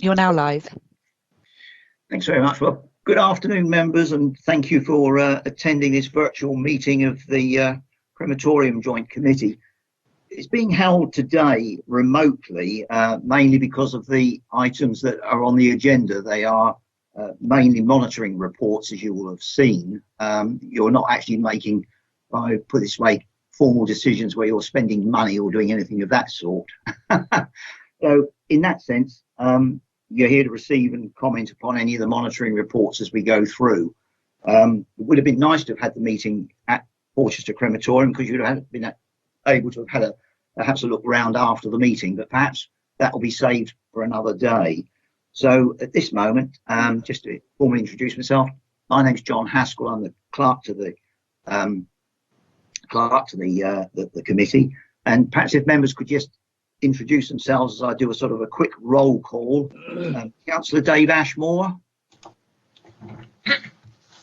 You're now live. Thanks very much. Well, good afternoon, members, and thank you for attending this virtual meeting of the Crematorium Joint Committee. It's being held today remotely, mainly because of the items that are on the agenda. They are mainly monitoring reports, as you will have seen. You're not actually making, if I put it this way, formal decisions where you're spending money or doing anything of that sort. So in that sense, you're here to receive and comment upon any of the monitoring reports as we go through. It would have been nice to have had the meeting at Portchester Crematorium, because you'd have been able to have had perhaps a look round after the meeting, but perhaps that will be saved for another day. So at this moment, just to formally introduce myself, my name's John Haskell. I'm the clerk to the committee, and perhaps if members could just introduce themselves as I do a sort of a quick roll call. Councillor Dave Ashmore.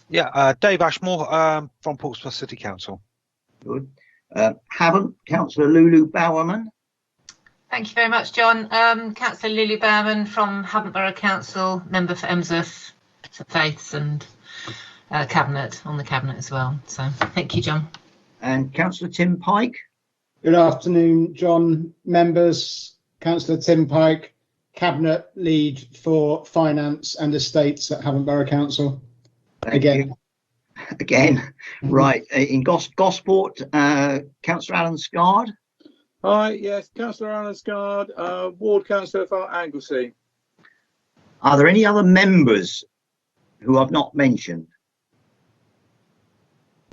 Yeah, Dave Ashmore from Portsmouth City Council. Good. Havant, Councillor Lulu Bowerman. Thank you very much, John. Councillor Lulu Bowerman from Havant Borough Council, member for Emsworth, St Faiths, and Cabinet, on the Cabinet as well. So thank you, John. And Councillor Tim Pike. Good afternoon, John. Members, Councillor Tim Pike, Cabinet Lead for Finance and Estates at Havant Borough Council. Again. Right. In Gosport, Councillor Alan Scard. Hi, yes, Councillor Alan Scard, Ward Councillor for Anglesey. Are there any other members who I've not mentioned?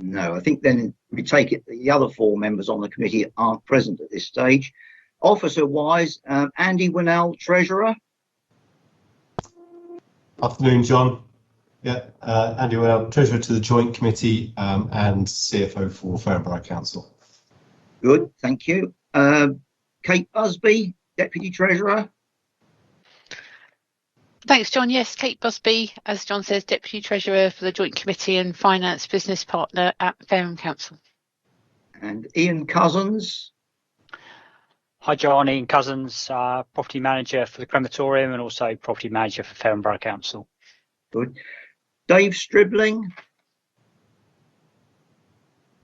No, I think then we take it the other four members on the committee aren't present at this stage. Officer-wise, Andy Winnell, Treasurer. Afternoon, John. Yeah, Andy Winnell, Treasurer to the Joint Committee and CFO for Farnborough Council. Good, thank you. Kate Busby, Deputy Treasurer. Thanks, John. Yes, Kate Busby, as John says, Deputy Treasurer for the Joint Committee and Finance Business Partner at Fareham Council. And Ian Cousins. Hi, John. Ian Cousins, Property Manager for the Crematorium and also Property Manager for Fareham Borough Council. Good. Dave Stribling.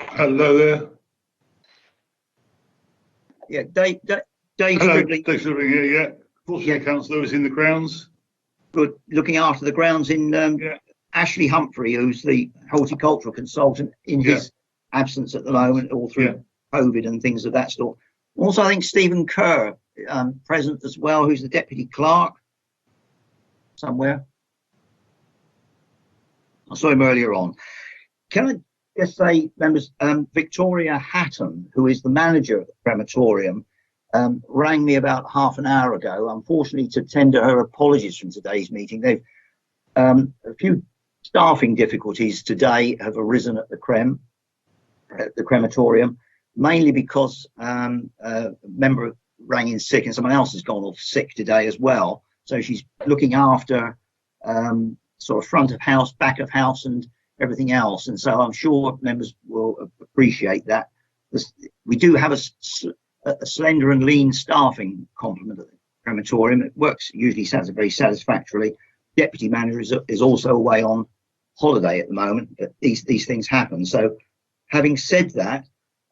Hello there. Yeah, Dave Hello, Stribling. Dave Stribling here, yeah. Portsmouth Councillor is in the grounds. Good. Looking after the grounds in Ashley Humphrey, who's the horticultural consultant in his absence at the moment, all through COVID and things of that sort. Also, I think Stephen Kerr present as well, who's the deputy clerk somewhere. I saw him earlier on. Can I just say, members, Victoria Hatton, who is the manager of the crematorium, rang me about half an hour ago, unfortunately, to tender her apologies from today's meeting. They've a few staffing difficulties today have arisen at the crematorium, mainly because a member rang in sick and someone else has gone off sick today as well. So she's looking after sort of front of house, back of house, and everything else. And so I'm sure members will appreciate that. We do have a slender and lean staffing complement at the crematorium. It works, usually sounds very satisfactorily. Deputy manager is also away on holiday at the moment, but these things happen. So having said that,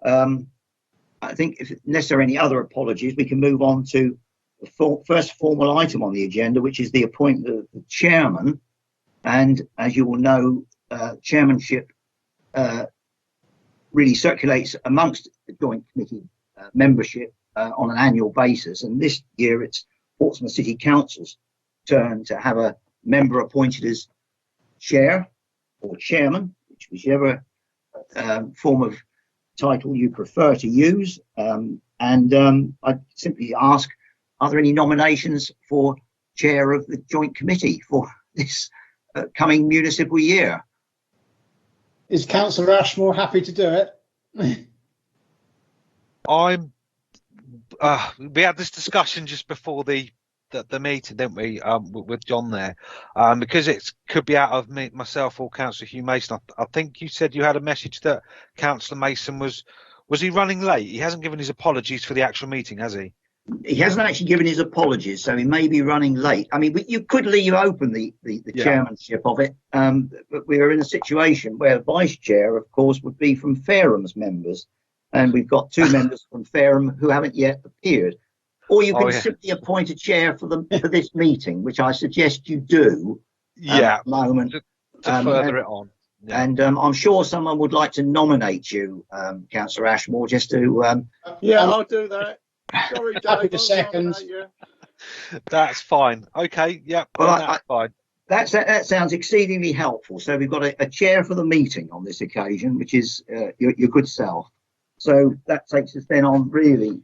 I think if unless there are any other apologies, we can move on to the first formal item on the agenda, which is the appointment of the chairman. And as you will know, chairmanship really circulates amongst the joint committee membership on an annual basis, and this year it's Portsmouth City Council's turn to have a member appointed as chair or chairman, whichever form of title you prefer to use. I simply ask, are there any nominations for chair of the joint committee for this coming municipal year? Is Councillor Ashmore happy to do it? We had this discussion just before the meeting, didn't we, with John there, because it could be out of myself or Councillor Hugh Mason. I think you said you had a message that Councillor Mason was he running late? He hasn't given his apologies for the actual meeting, has he? He hasn't actually given his apologies, so he may be running late. I mean, you could leave open the chairmanship of it, but we are in a situation where vice chair, of course, would be from Fairham's members, and we've got 2 members from Fareham who haven't yet appeared. Or you can simply appoint a chair for this meeting, which I suggest you do. At the moment, to further it on. Yeah. And I'm sure someone would like to nominate you, Councillor Ashmore, just to. I'll do that. Sorry, Dave. Happy to second. That's fine. Okay. Yeah. Well, that's fine. That sounds exceedingly helpful. So we've got a chair for the meeting on this occasion, which is your good self. So that takes us then on really.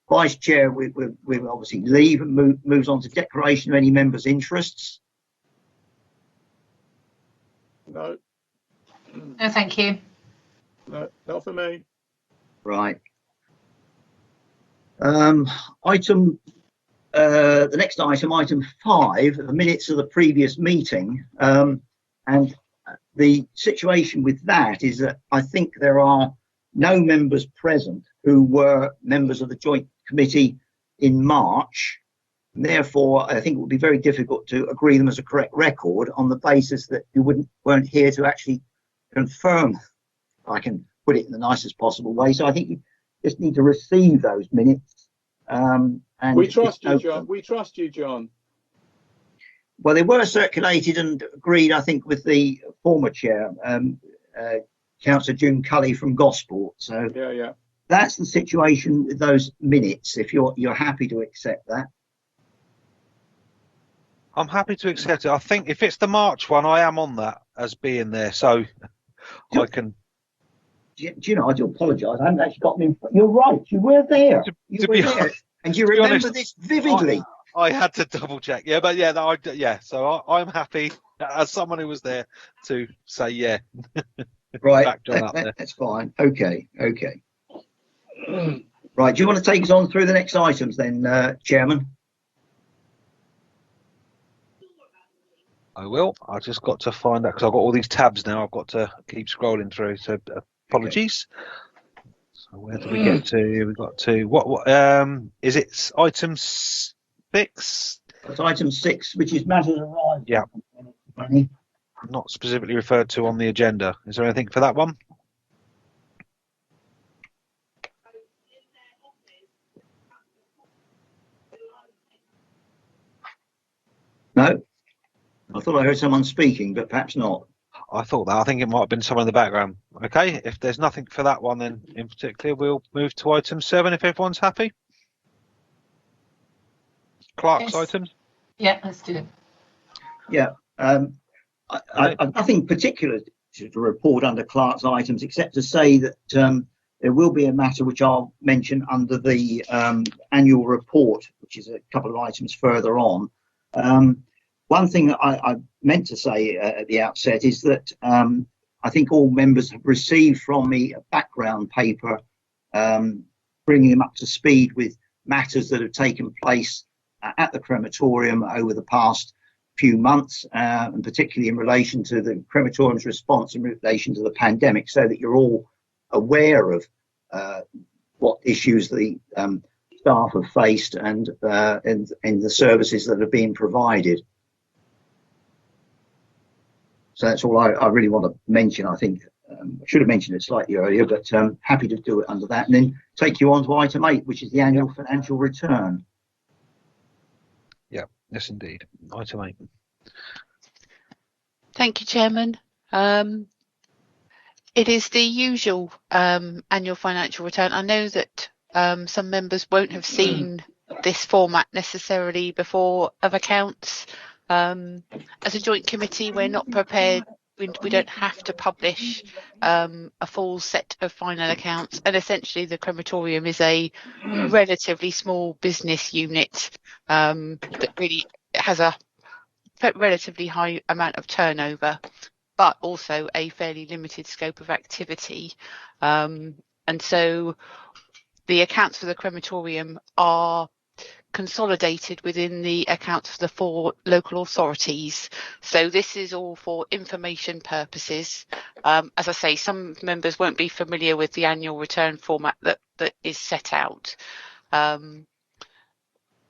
Vice chair, we obviously leave and moves on to declaration of any members' interests. No. No, thank you. No, not for me. Right. The next item 5, the minutes of the previous meeting, and the situation with that is that I think there are no members present who were members of the joint committee in March. And therefore, I think it would be very difficult to agree them as a correct record on the basis that you weren't here to actually confirm. If I can put it in the nicest possible way. So I think you just need to receive those minutes. And we trust you, John. We trust you, John. Well, they were circulated and agreed, I think, with the former chair, Councillor June Cully from Gosport. So yeah, that's the situation with those minutes. If you're happy to accept that. I'm happy to accept it. I think if it's the March one, I am on that as being there, so I can. Do you know? I do apologise. I haven't actually got them. You're right. You were there. You were there, and you remember honest, this vividly. I had to double check. Yeah, but So I'm happy as someone who was there to say yeah. Right. Back John up there. That's fine. Okay. Right. Do you want to take us on through the next items then, Chairman? I will. I just got to find out because I've got all these tabs now. I've got to keep scrolling through. So apologies. Okay. So where did we get to? We got to what? Is it item 6? It's item 6, which is matters arrived. Yeah. Not specifically referred to on the agenda. Is there anything for that one? No. I thought I heard someone speaking, but perhaps not. I thought that. I think it might have been someone in the background. Okay, if there's nothing for that one, then in particular, we'll move to item 7 if everyone's happy. Clerk's items. Yeah, let's do it. Yeah, I've nothing particular to report under Clerk's items, except to say that there will be a matter which I'll mention under the annual report, which is a couple of items further on. One thing that I meant to say at the outset is that I think all members have received from me a background paper bringing them up to speed with matters that have taken place at the crematorium over the past few months, and particularly in relation to the crematorium's response in relation to the pandemic, so that you're all aware of what issues the staff have faced and the services that are being provided. So that's all I really want to mention. I think I should have mentioned it slightly earlier, but happy to do it under that. And then take you on to item 8, which is the annual financial return. Yeah, yes, indeed. Item 8. Thank you, Chairman. It is the usual annual financial return. I know that some members won't have seen this format necessarily before of accounts. As a joint committee, we're not prepared. We don't have to publish a full set of final accounts, and essentially the crematorium is a relatively small business unit that really has a relatively high amount of turnover, but also a fairly limited scope of activity. And so the accounts for the crematorium are consolidated within the accounts of the 4 local authorities. So this is all for information purposes. As I say, some members won't be familiar with the annual return format that is set out.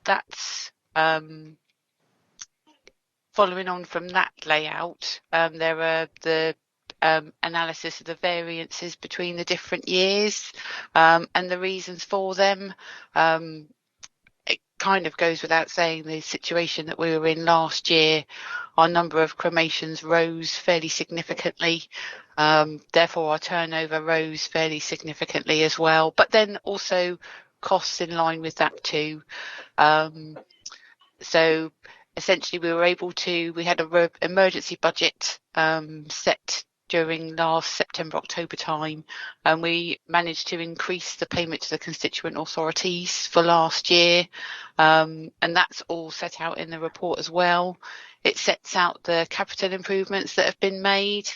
that's following on from that layout. There are the analysis of the variances between the different years and the reasons for them. It kind of goes without saying, the situation that we were in last year, our number of cremations rose fairly significantly. Therefore, our turnover rose fairly significantly as well. But then also costs in line with that too. So essentially, we had a emergency budget set during last September, October time, and we managed to increase the payment to the constituent authorities for last year. And that's all set out in the report as well. It sets out the capital improvements that have been made.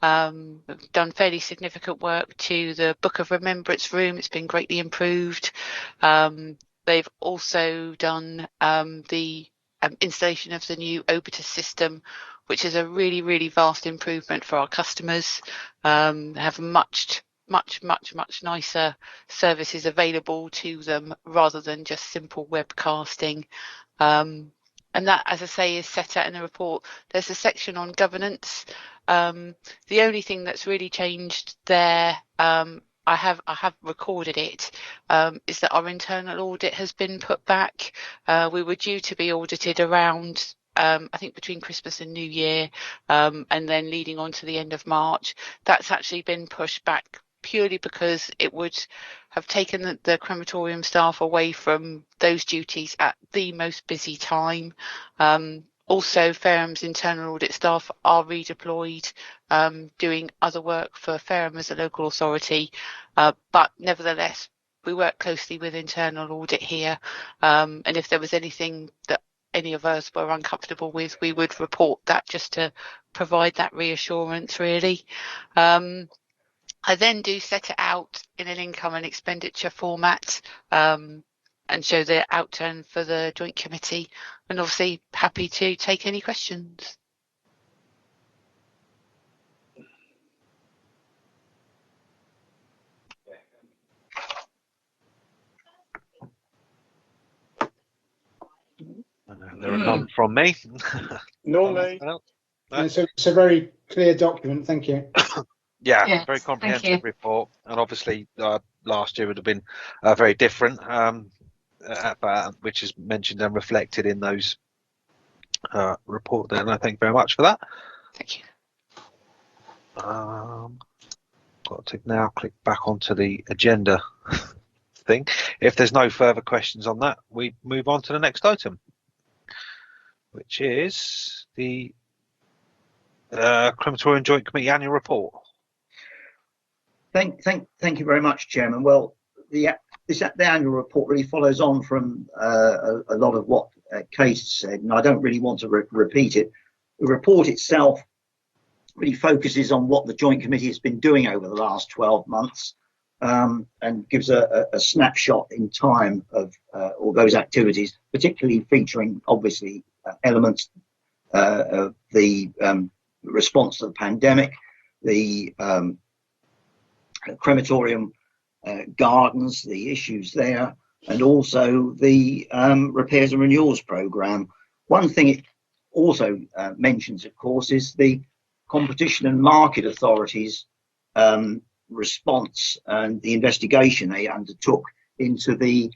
We've done fairly significant work to the Book of Remembrance room. It's been greatly improved. They've also done the installation of the new Obitus system, which is a really, really vast improvement for our customers. They have much nicer services available to them rather than just simple webcasting. And that, as I say, is set out in the report. There's a section on governance. The only thing that's really changed there, I have recorded it, is that our internal audit has been put back. We were due to be audited around, I think, between Christmas and New Year, and then leading on to the end of March. That's actually been pushed back purely because it would have taken the crematorium staff away from those duties at the most busy time. Also, Fareham internal audit staff are redeployed, doing other work for Fareham as a local authority, but nevertheless, we work closely with internal audit here, and if there was anything that any of us were uncomfortable with, we would report that, just to provide that reassurance, really. I then do set it out in an income and expenditure format, and show the outturn for the joint committee, and obviously happy to take any questions. There are none from me. Normally, It's a very clear document. Thank you. Yeah, Yes, very thank comprehensive you. report, and obviously last year would have been very different, which is mentioned and reflected in those report there, and I thank you very much for that. Thank you. Got to now click back onto the agenda thing. If there's no further questions on that, we move on to the next item, which is the Crematorium Joint Committee Annual Report. Thank you very much, Chairman. Well, the annual report really follows on from a lot of what Kate said, and I don't really want to repeat it. The report itself really focuses on what the Joint Committee has been doing over the last 12 months, and gives a snapshot in time of all those activities, particularly featuring, obviously, elements of the response to the pandemic, the crematorium gardens, the issues there, and also the repairs and renewals programme. One thing it also mentions, of course, is the Competition and Market Authority's response and the investigation they undertook into the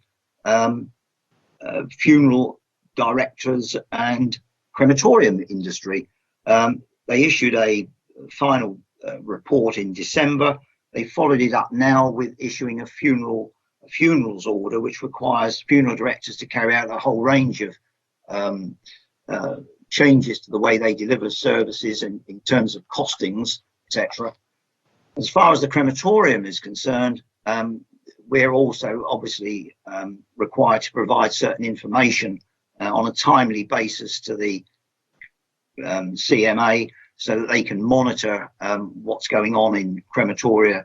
funeral directors and crematorium industry. They issued a final report in December. They followed it up now with issuing a funerals order, which requires funeral directors to carry out a whole range of changes to the way they deliver services in terms of costings, etc. As far as the crematorium is concerned, we're also obviously required to provide certain information on a timely basis to the CMA, so that they can monitor what's going on in crematoria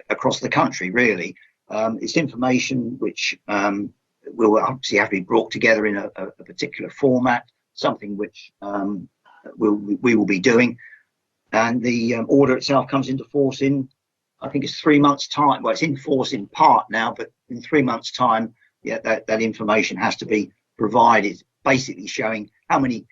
across the country, really. It's information which will obviously have to be brought together in a particular format, something which we will be doing. And the order itself comes into force in, I think it's 3 months' time. Well, it's in force in part now, but in 3 months' time, that information has to be provided, basically showing how many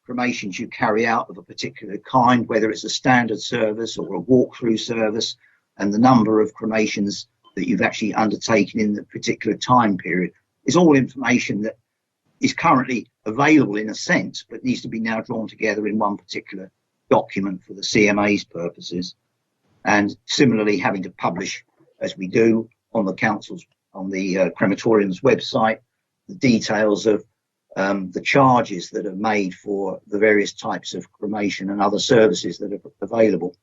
cremations you carry out of a particular kind, whether it's a standard service or a walk-through service, and the number of cremations that you've actually undertaken in the particular time period. It's all information that is currently available in a sense, but needs to be now drawn together in one particular document for the CMA's purposes. And similarly, having to publish, as we do on the council's, on the crematorium's website, the details of the charges that are made for the various types of cremation and other services that are available.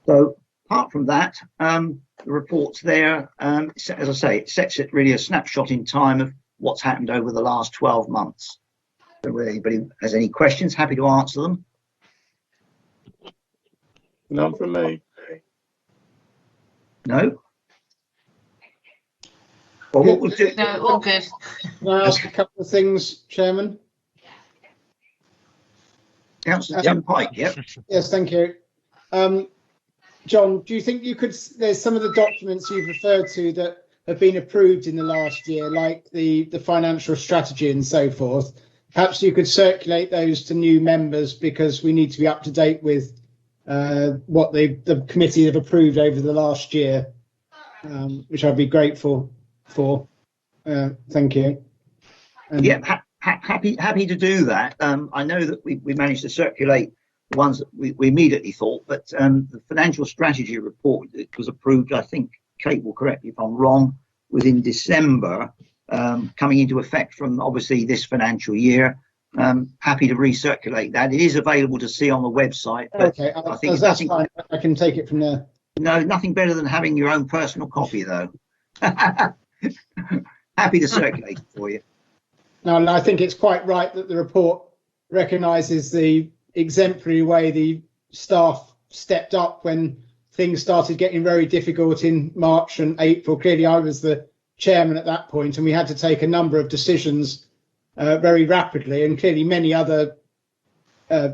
So apart from that, the report's there. As I say, it sets it really a snapshot in time of what's happened over the last 12 months. So if anybody has any questions, happy to answer them. None from me. No? Well, what we'll do... No, all good. Can I ask a couple of things, Chairman? Councillor Tim Pike, yep. Yes, thank you. John, do you think you could, there's some of the documents you've referred to that have been approved in the last year, like the financial strategy and so forth. Perhaps you could circulate those to new members, because we need to be up to date with what the committee have approved over the last year, which I'd be grateful for. Thank you. Yeah, happy to do that. I know that we managed to circulate the ones that we immediately thought, but the financial strategy report that was approved, I think Kate will correct me if I'm wrong, was in December, coming into effect from obviously this financial year. Happy to recirculate that. It is available to see on the website. But okay, I think that's fine. I can take it from there. No, nothing better than having your own personal copy, though. Happy to circulate it for you. No, and I think it's quite right that the report recognises the exemplary way the staff stepped up when things started getting very difficult in March and April. Clearly, I was the chairman at that point, and we had to take a number of decisions very rapidly, and clearly many other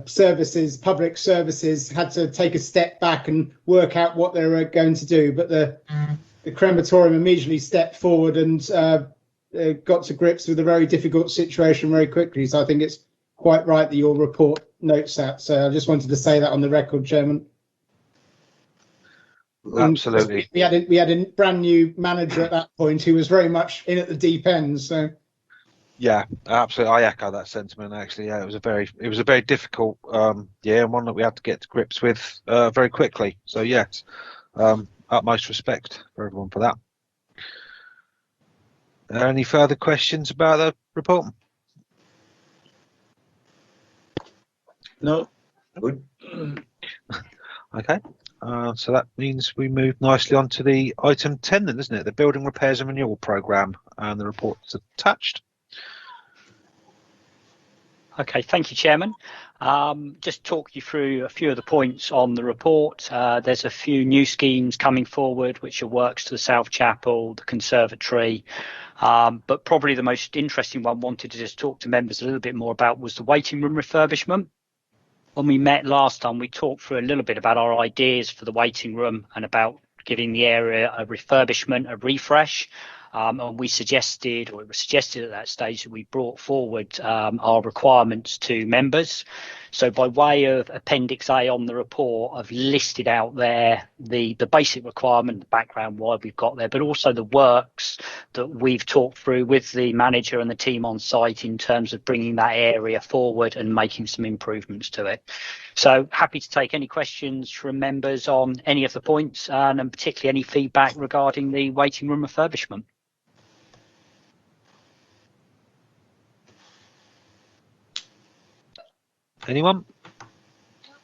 services, public services, had to take a step back and work out what they were going to do. But the crematorium immediately stepped forward and got to grips with a very difficult situation very quickly. So I think it's quite right that your report notes that. So I just wanted to say that on the record, Chairman. Absolutely. We had a brand new manager at that point who was very much in at the deep end. So yeah, absolutely. I echo that sentiment. Actually, yeah, it was a very difficult year, and one that we had to get to grips with very quickly. So yes, utmost respect for everyone for that. Any further questions about the report? No. Good. Okay. So that means we move nicely on to the item 10 then, isn't it? The Building Repairs and Renewal Programme, and the report's attached. Okay, thank you, Chairman. Just talk you through a few of the points on the report. There's a few new schemes coming forward, which are works to the South Chapel, the Conservatory, but probably the most interesting one I wanted to just talk to members a little bit more about was the waiting room refurbishment. When we met last time, we talked through a little bit about our ideas for the waiting room and about giving the area a refurbishment, a refresh. And we suggested, or it was suggested at that stage, that we brought forward our requirements to members. So by way of Appendix A on the report, I've listed out there the basic requirement, the background, why we've got there, but also the works that we've talked through with the manager and the team on site in terms of bringing that area forward and making some improvements to it. So happy to take any questions from members on any of the points, and particularly any feedback regarding the waiting room refurbishment. Anyone?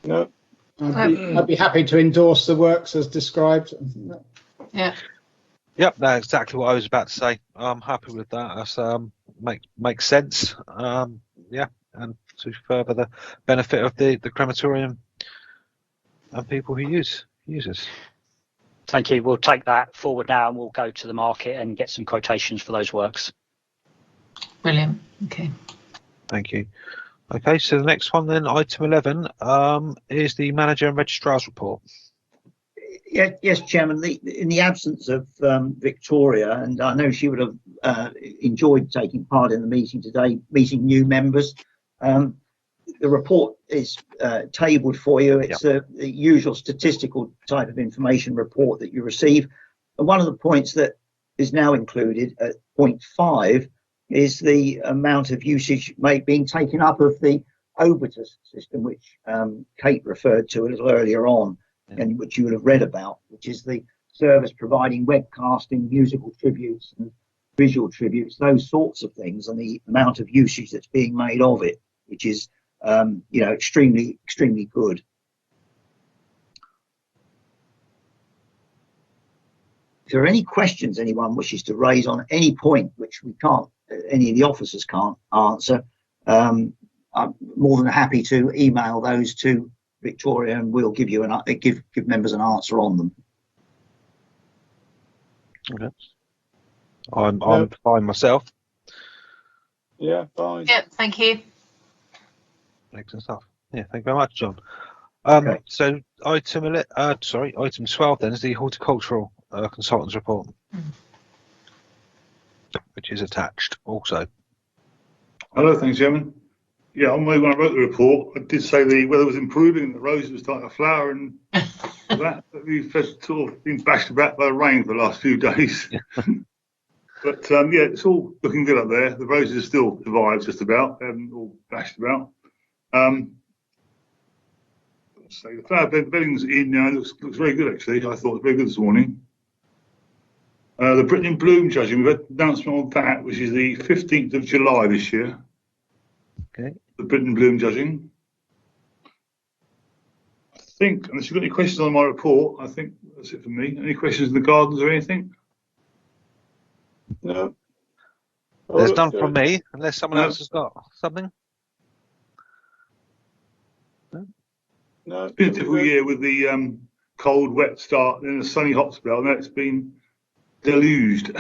No. I'd be happy to endorse the works as described. Yeah. Yep, that's exactly what I was about to say. I'm happy with that. That's makes sense. Yeah, and to further the benefit of the crematorium and people who use it. Thank you. We'll take that forward now, and we'll go to the market and get some quotations for those works. Brilliant. Okay. Thank you. Okay, so the next one then, item 11, is the manager and registrar's report. Yes, Chairman. In the absence of Victoria, and I know she would have enjoyed taking part in the meeting today, meeting new members. The report is tabled for you. It's the usual statistical type of information report that you receive. And one of the points that is now included at point 5 is the amount of usage being taken up of the Obitus system, which Kate referred to a little earlier on, and which you would have read about, which is the service providing webcasting, musical tributes and visual tributes, those sorts of things, and the amount of usage that's being made of it, which is extremely good. If there are any questions anyone wishes to raise on any point which we can't, any of the officers can't answer, I'm more than happy to email those to Victoria, and we'll give you give members an answer on them. Okay. I'm fine myself. Yeah, fine. Yeah, thank you. Excellent stuff. Yeah, thank you very much, John. Okay. So item 12 then is the horticultural consultants report, which is attached also. Hello, thanks, Chairman. Yeah, on my when I wrote the report, I did say the weather was improving and the roses were starting to flower, and that we've sort of been bashed about by the rain for the last few days. But yeah, it's all looking good up there. The roses are still survived just about, they haven't all bashed about. So the flower bedding's in now. Looks very good actually. I thought it was very good this morning. The Britain in Bloom judging, we've had an announcement on that, which is the 15th of July this year. Okay. The Britain in Bloom judging. I think, unless you've got any questions on my report, I think that's it for me. Any questions in the gardens or anything? No. There's none from me, unless someone else has got something. No. It's been a difficult year with the cold, wet start, and then a sunny hot spell, and now it's been deluged.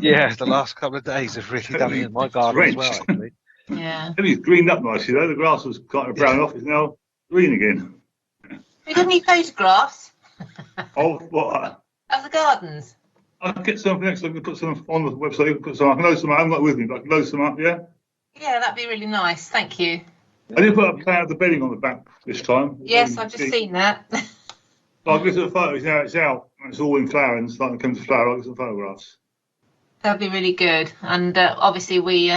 Yeah, the last couple of days have really done it in my garden as well, actually. Yeah. It's greened up nicely though. The grass was kind of brown off, it's now green again. Have you got any photographs Oh, what? of the gardens? I'll get some next time. I can put some on the website. I can load some up. I haven't got it with me, but I can load some up, yeah? Yeah, that'd be really nice. Thank you. I did put a plan of the bedding on the back this time. Yes, I've just seen that. I'll get to the photos now. It's out. It's all in flower and starting to come to flower. I'll get some photographs. That'd be really good. And obviously we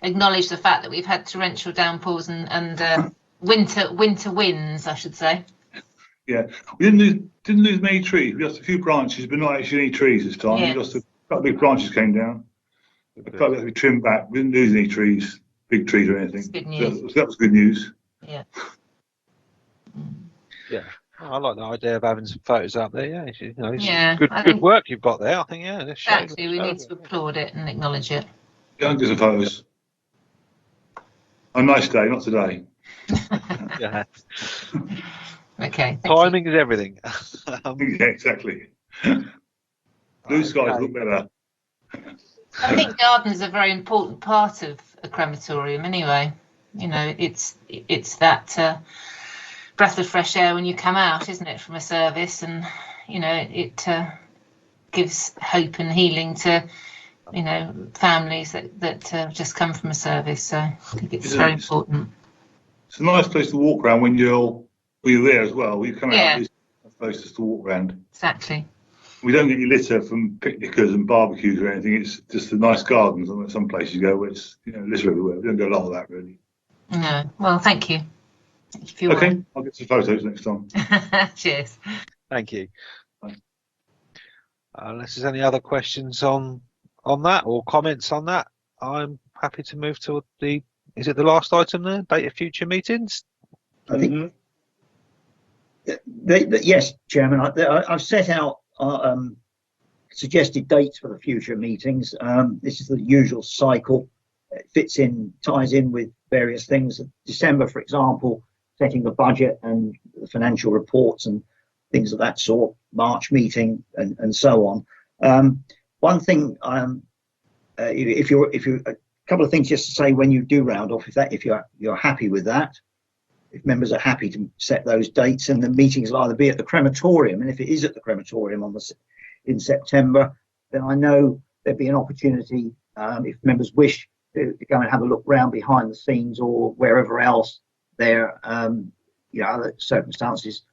acknowledge the fact that we've had torrential downpours and winter winds, I should say. Yeah, we didn't lose many trees. We lost a few branches, but not actually any trees this time. Yes. We lost a couple of big branches came down. A couple had to be trimmed back. We didn't lose any trees, big trees or anything. That's good news. So that was good news. Yeah. Yeah. I like the idea of having some photos up there. Yeah, it's Yeah, good work you've got there. I think exactly. We need to applaud it and acknowledge it. Yeah, I'll get some photos. A nice day, not today. Yeah. Okay. Timing is everything. Yeah, exactly. Blue skies look better. I think gardens are a very important part of a crematorium anyway. It's that breath of fresh air when you come out, isn't it, from a service, and it gives hope and healing to families that just come from a service. So I think it's very important. It's a nice place to walk around when you're there as well. You come out, it's a place just to walk around. Exactly. We don't get any litter from picnickers and barbecues or anything. It's just the nice gardens. And some places you go where it's litter everywhere. We don't get a lot of that really. No. Well, thank you. Thank you for your Okay, I'll get some photos next time. Cheers. Thank you. Unless there's any other questions on that or comments on that, I'm happy to move to is it the last item there? Date of future meetings? I think. Yes, Chairman. I've set out suggested dates for the future meetings. This is the usual cycle. It ties in with various things. December, for example, setting the budget and the financial reports and things of that sort. March meeting and so on. One thing, if you're a couple of things just to say when you do round off, if you're happy with that. if members are happy to set those dates, and the meetings will either be at the crematorium, and if it is at the crematorium in September, then I know there'd be an opportunity, if members wish to go and have a look round behind the scenes or wherever else there, other circumstances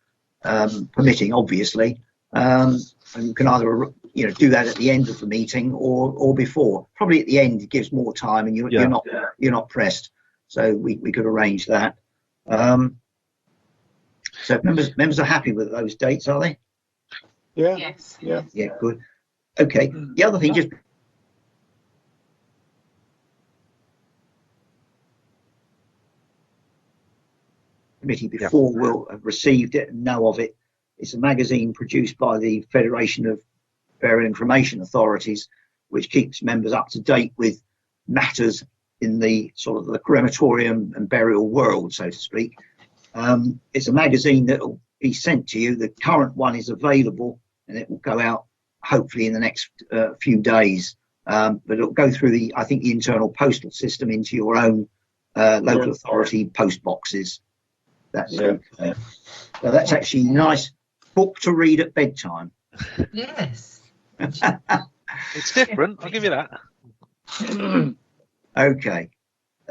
permitting, obviously. And you can either do that at the end of the meeting or before. Probably at the end it gives more time, and you're not pressed. So we could arrange that. So members are happy with those dates, are they? Yeah. Yes. Yeah. Yeah, good. Okay. The other thing, just committee before will have received it and know of it. It's a magazine produced by the Federation of Burial Information Authorities, which keeps members up to date with matters in the sort of the crematorium and burial world, so to speak. It's a magazine that will be sent to you. The current one is available, and it will go out hopefully in the next few days. But it'll go through the internal postal system into your own local authority post boxes. That's okay. So that's actually a nice book to read at bedtime. Yes. It's different, I'll give you that. Okay.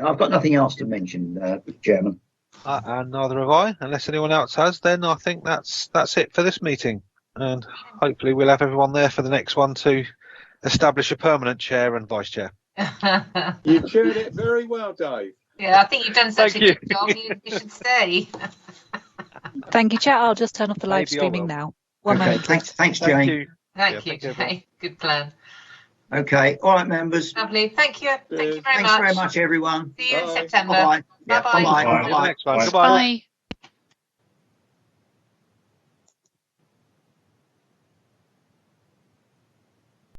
I've got nothing else to mention, Chairman. And neither have I. Unless anyone else has, then I think that's it for this meeting. And hopefully we'll have everyone there for the next one to establish a permanent chair and vice chair. You chaired it very well, Dave. Yeah, I think you've done such a good job. You should stay. Thank you, Chair. I'll just turn off the live Maybe I streaming will. now. One moment. Thanks, Jane. Thank you. Thank you, thank you, Jay. Good plan. Okay. All right, members. Lovely. Thank you. Thank you very Thanks much. very much, everyone. See you in Bye. September. Bye-bye. Yeah, Bye-bye. bye-bye. Bye. See you next one. Bye. Goodbye. Bye.